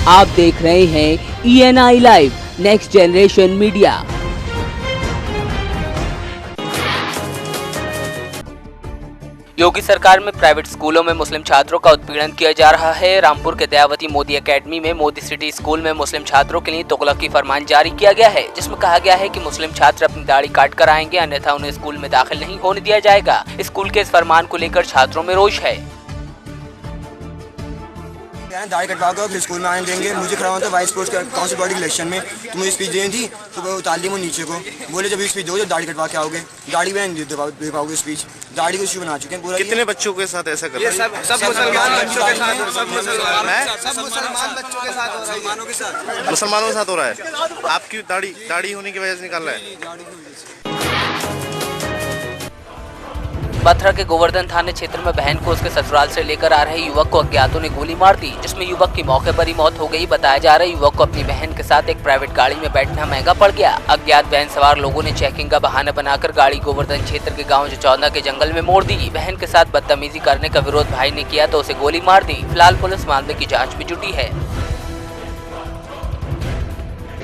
आप देख रहे हैं ENI live next generation media. Yogi सरकार में प्राइवेट स्कूलों में मुस्लिम छात्रों का उत्पीड़न किया जा रहा है। रामपुर के दयावती मोदी एकेडमी में मोदी सिटी स्कूल में मुस्लिम छात्रों के लिए तुगलक की फरमान जारी किया गया है, जिसमें कहा गया है कि मुस्लिम छात्र अपनी दाढ़ी काट कर आएंगे, अन्यथा उन्हें स्कूल में दाखिल नहीं होने दिया जाएगा। स्कूल के इस फरमान को लेकर छात्रों में रोष है। दाढ़ी कटवा कर फिर स्कूल में आने देंगे। मुझे खड़ा हुआ था vice sports council body election में, तो मुझे स्पीच देनी थी, तो वो उतार ली मुझे नीचे को। बोले जब स्पीच दोगे दाढ़ी कटवा के आओगे, दाढ़ी भी नहीं दे पाओगे स्पीच। दाढ़ी को इशू बना चुके हैं पूरा। कितने बच्चों के साथ ऐसा कर रहे हैं? सब मुसलमान बच्चों के साथ, सब मुसलमान बच्चों के साथ, मुसलमानों के साथ हो रहा है। आपकी दाढ़ी होने की वजह से निकाल रहा है। मथुरा के गोवर्धन थाने क्षेत्र में बहन को उसके ससुराल से लेकर आ रहे युवक को अज्ञातों ने गोली मार दी, जिसमें युवक की मौके पर ही मौत हो गई। बताया जा रहा है युवक को अपनी बहन के साथ एक प्राइवेट गाड़ी में बैठना महंगा पड़ गया। अज्ञात बहन सवार लोगों ने चेकिंग का बहाना बनाकर गाड़ी गोवर्धन क्षेत्र के गाँव जचौंदा के जंगल में मोड़ दी। बहन के साथ बदतमीजी करने का विरोध भाई ने किया तो उसे गोली मार दी। फिलहाल पुलिस मामले की जाँच में जुटी है।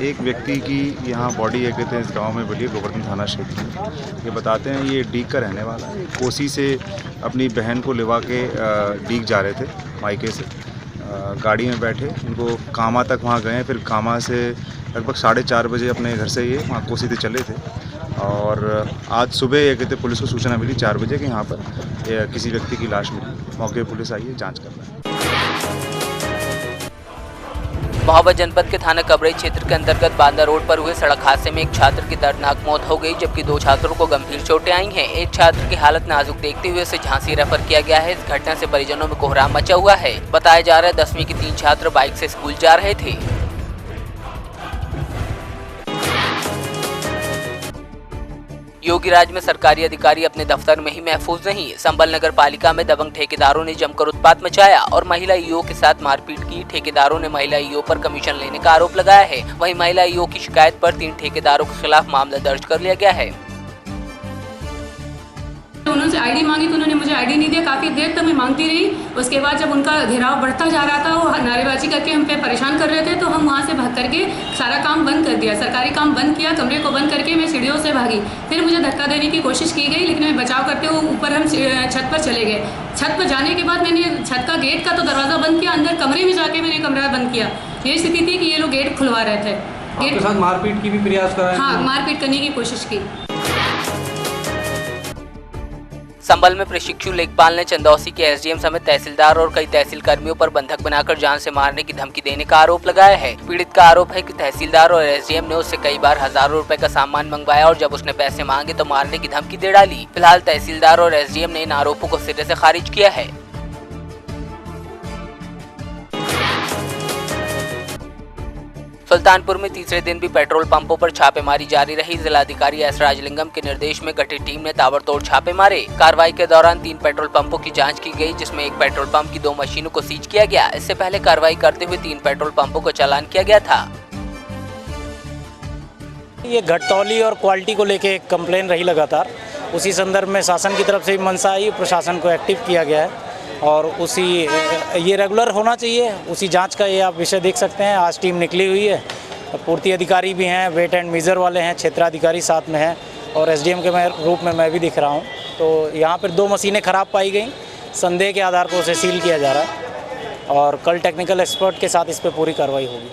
एक व्यक्ति की यहाँ बॉडी एक कहते हैं इस गांव में मिली, गोवर्धन थाना क्षेत्र में। ये बताते हैं ये डीग का रहने वाला है। कोसी से अपनी बहन को लिवा के डीग जा रहे थे मायके से। गाड़ी में बैठे इनको कामा तक वहाँ गए, फिर कामा से लगभग 4:30 बजे अपने घर से ये वहाँ कोसी से चले थे। और आज सुबह ये कहते पुलिस को सूचना मिली 4 बजे कि यहाँ पर किसी व्यक्ति की लाश मिली। मौके पर पुलिस आई है, जाँच कर रहा है। महोबा जनपद के थाना कबरई क्षेत्र के अंतर्गत बांदा रोड पर हुए सड़क हादसे में एक छात्र की दर्दनाक मौत हो गई, जबकि 2 छात्रों को गंभीर चोटें आई हैं। एक छात्र की हालत नाजुक देखते हुए उसे झांसी रेफर किया गया है। इस घटना से परिजनों में कोहराम मचा हुआ है। बताया जा रहा है 10वीं के 3 छात्र बाइक से स्कूल जा रहे थे। योगी राज में सरकारी अधिकारी अपने दफ्तर में ही महफूज नहीं। संबल नगर पालिका में दबंग ठेकेदारों ने जमकर उत्पात मचाया और महिला ईओ के साथ मारपीट की। ठेकेदारों ने महिला ईओ पर कमीशन लेने का आरोप लगाया है। वहीं महिला ईओ की शिकायत पर 3 ठेकेदारों के खिलाफ मामला दर्ज कर लिया गया है। उन्होंने आईडी मांगी तो उन्होंने मुझे आईडी नहीं दिया। काफ़ी देर तक मैं मांगती रही। उसके बाद जब उनका घेराव बढ़ता जा रहा था, वो नारेबाजी करके हम पे परेशान कर रहे थे, तो हम वहाँ से भाग करके सारा काम बंद कर दिया, सरकारी काम बंद किया। कमरे को बंद करके मैं सीढ़ियों से भागी। फिर मुझे धक्का देने की कोशिश की गई, लेकिन मैं बचाव करते हुए ऊपर हम छत पर चले गए। छत पर जाने के बाद मैंने छत का गेट का तो दरवाज़ा बंद किया, अंदर कमरे में जाके मैंने कमरा बंद किया। ये स्थिति थी कि ये लोग गेट खुलवा रहे थे। गेट के साथ मारपीट की भी प्रयास करा? हाँ, मारपीट करने की कोशिश की। संबल में प्रशिक्षु लेखपाल ने चंदौसी के एसडीएम समेत तहसीलदार और कई तहसील कर्मियों पर बंधक बनाकर जान से मारने की धमकी देने का आरोप लगाया है। पीड़ित का आरोप है कि तहसीलदार और एसडीएम ने उससे कई बार हजारों रुपए का सामान मंगवाया और जब उसने पैसे मांगे तो मारने की धमकी दे डाली। फिलहाल तहसीलदार और एसडीएम ने इन आरोपों को सिरे से खारिज किया है। सुल्तानपुर में तीसरे दिन भी पेट्रोल पंपों पर छापेमारी जारी रही। जिलाधिकारी एस राजलिंगम के निर्देश में गठित टीम ने ताबड़तोड़ छापे मारे। कार्रवाई के दौरान 3 पेट्रोल पंपों की जांच की गई, जिसमें एक पेट्रोल पंप की 2 मशीनों को सीज किया गया। इससे पहले कार्रवाई करते हुए 3 पेट्रोल पंपों को चालान किया गया था। ये घटतौली और क्वालिटी को लेके एक कंप्लेन रही लगातार। उसी संदर्भ में शासन की तरफ से मंशा आई, प्रशासन को एक्टिव किया गया है और ये रेगुलर होना चाहिए। उसी जांच का ये आप विषय देख सकते हैं। आज टीम निकली हुई है, पूर्ति अधिकारी भी हैं, वेट एंड मेजर वाले हैं, क्षेत्राधिकारी साथ में हैं और एसडीएम के रूप में मैं भी दिख रहा हूं। तो यहाँ पर 2 मशीनें खराब पाई गई। संदेह के आधार पर उसे सील किया जा रहा है और कल टेक्निकल एक्सपर्ट के साथ इस पर पूरी कार्रवाई होगी।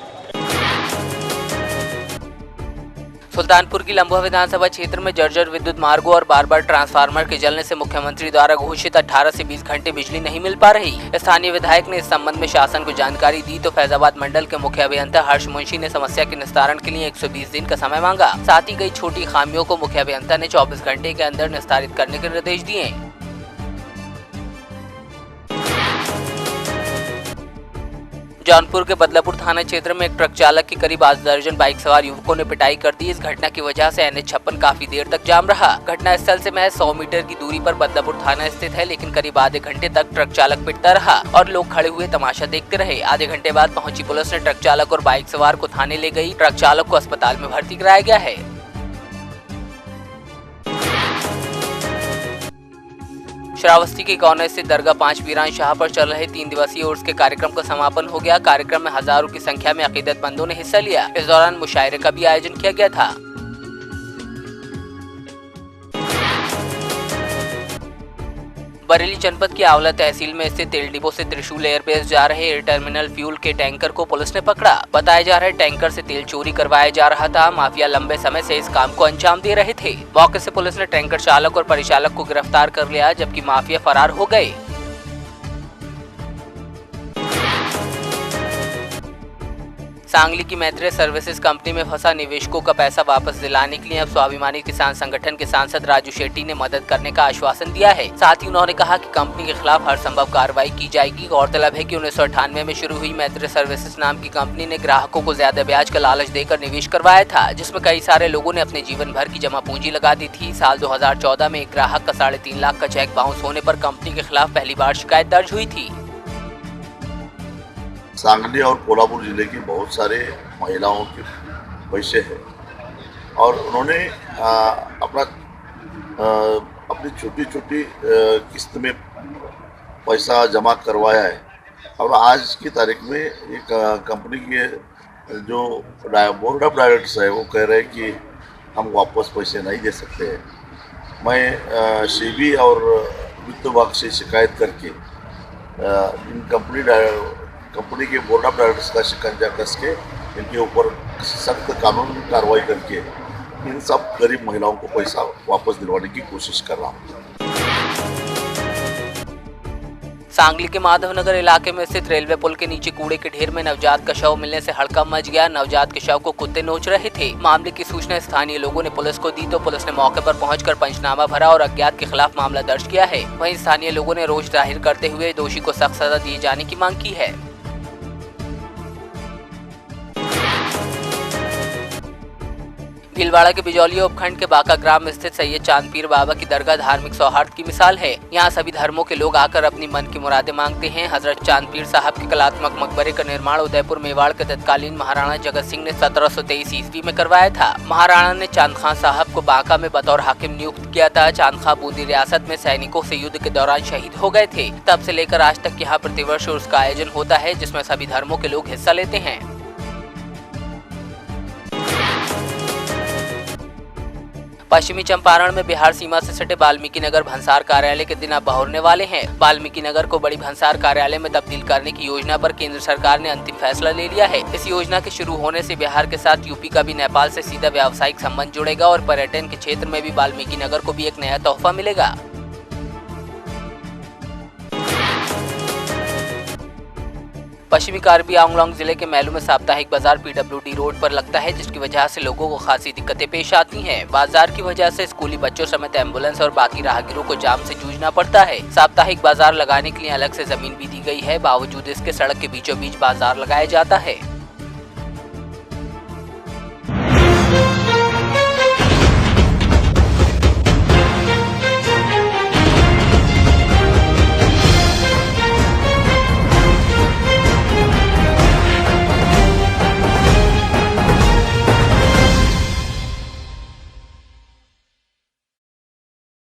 सुल्तानपुर की लंबुआ विधानसभा क्षेत्र में जर्जर विद्युत मार्गों और बार-बार ट्रांसफार्मर के जलने से मुख्यमंत्री द्वारा घोषित 18 से 20 घंटे बिजली नहीं मिल पा रही। स्थानीय विधायक ने इस संबंध में शासन को जानकारी दी तो फैजाबाद मंडल के मुख्य अभियंता हर्ष मुंशी ने समस्या के निस्तारण के लिए 120 दिन का समय मांगा। साथ ही कई छोटी खामियों को मुख्य अभियंता ने 24 घंटे के अंदर निस्तारित करने के निर्देश दिए। जौनपुर के बदलापुर थाना क्षेत्र में एक ट्रक चालक की करीब 8 दर्जन बाइक सवार युवकों ने पिटाई कर दी। इस घटना की वजह से NH56 काफी देर तक जाम रहा। घटना स्थल से महज 100 मीटर की दूरी पर बदलापुर थाना स्थित है, लेकिन करीब आधे घंटे तक ट्रक चालक पिटता रहा और लोग खड़े हुए तमाशा देखते रहे। आधे घंटे बाद पहुंची पुलिस ने ट्रक चालक और बाइक सवार को थाने ले गई। ट्रक चालक को अस्पताल में भर्ती कराया गया है। श्रावस्ती के कॉर्नर स्थित दरगाह 5 पीरान शाह पर चल रहे 3 दिवसीय उर्स के कार्यक्रम का समापन हो गया। कार्यक्रम में हजारों की संख्या में अकीदतमंदों ने हिस्सा लिया। इस दौरान मुशायरे का भी आयोजन किया गया था। बरेली जनपद की आंवला तहसील में स्थित तेल डिपो से त्रिशूल एयरबेस जा रहे एयर टर्मिनल फ्यूल के टैंकर को पुलिस ने पकड़ा। बताया जा रहा है टैंकर से तेल चोरी करवाया जा रहा था। माफिया लंबे समय से इस काम को अंजाम दे रहे थे। मौके से पुलिस ने टैंकर चालक और परिचालक को गिरफ्तार कर लिया, जबकि माफिया फरार हो गए। सांगली की मैत्री सर्विसेज कंपनी में फंसा निवेशकों का पैसा वापस दिलाने के लिए अब स्वाभिमानी किसान संगठन के सांसद राजू शेट्टी ने मदद करने का आश्वासन दिया है। साथ ही उन्होंने कहा कि कंपनी के खिलाफ हर संभव कार्रवाई की जाएगी। गौरतलब है कि 1998 में शुरू हुई मैत्री सर्विसेज नाम की कंपनी ने ग्राहकों को ज्यादा ब्याज का लालच देकर निवेश करवाया था, जिसमें कई सारे लोगों ने अपने जीवन भर की जमा पूंजी लगा दी थी। साल 2014 में एक ग्राहक का 3.5 लाख का चेक बाउंस होने पर कंपनी के खिलाफ पहली बार शिकायत दर्ज हुई थी। सांगली और कोल्हापुर जिले की बहुत सारे महिलाओं के पैसे हैं और उन्होंने अपनी छोटी छोटी किस्त में पैसा जमा करवाया है। और आज की तारीख में एक कंपनी के जो बोर्ड ऑफ डायरेक्टर्स है वो कह रहे हैं कि हम वापस पैसे नहीं दे सकते हैं। मैं सेबी और वित्त विभाग से शिकायत करके इन कंपनी के बोर्ड ऑफ डायरेक्टर्स का शिकंजा कस के इनके ऊपर सख्त कानूनी कार्रवाई करके इन सब गरीब महिलाओं को पैसा वापस दिलवाने की कोशिश कर रहा हूँ। सांगली के माधवनगर इलाके में स्थित रेलवे पुल के नीचे कूड़े के ढेर में नवजात का शव मिलने से हड़कंप मच गया। नवजात के शव को कुत्ते नोच रहे थे। मामले की सूचना स्थानीय लोगों ने पुलिस को दी तो पुलिस ने मौके पर पहुंचकर पंचनामा भरा और अज्ञात के खिलाफ मामला दर्ज किया है। वहीं स्थानीय लोगों ने रोष जाहिर करते हुए दोषी को सख्त सजा दिए जाने की मांग की है। भीलवाड़ा के बिजौलिया उपखंड के बाका ग्राम में स्थित सैयद चांदपीर बाबा की दरगाह धार्मिक सौहार्द की मिसाल है। यहाँ सभी धर्मों के लोग आकर अपनी मन की मुरादें मांगते हैं। हजरत चांदपीर साहब के कलात्मक मकबरे का निर्माण उदयपुर मेवाड़ के तत्कालीन महाराणा जगत सिंह ने 1723 ईस्वी में करवाया था। महाराणा ने चांद खां साहब को बांका में बतौर हाकिम नियुक्त किया था। चांद खां बूंदी रियासत में सैनिकों से युद्ध के दौरान शहीद हो गए थे। तब से लेकर आज तक यहाँ प्रतिवर्ष उर्स का आयोजन होता है, जिसमें सभी धर्मों के लोग हिस्सा लेते हैं। पश्चिमी चंपारण में बिहार सीमा से सटे वाल्मीकि नगर भंसार कार्यालय के दिन अब बहुरने वाले हैं। वाल्मीकि नगर को बड़ी भंसार कार्यालय में तब्दील करने की योजना पर केंद्र सरकार ने अंतिम फैसला ले लिया है। इस योजना के शुरू होने से बिहार के साथ यूपी का भी नेपाल से सीधा व्यावसायिक संबंध जुड़ेगा और पर्यटन के क्षेत्र में भी वाल्मीकि नगर को भी एक नया तोहफा मिलेगा। पश्चिमी कार्बी आंगलोंग जिले के मैलू में साप्ताहिक बाजार पीडब्ल्यूडी रोड पर लगता है, जिसकी वजह से लोगों को खासी दिक्कतें पेश आती हैं। बाजार की वजह से स्कूली बच्चों समेत एम्बुलेंस और बाकी राहगीरों को जाम से जूझना पड़ता है। साप्ताहिक बाजार लगाने के लिए अलग से जमीन भी दी गई है। बावजूद इसके सड़क के बीचों बीच बाजार लगाया जाता है।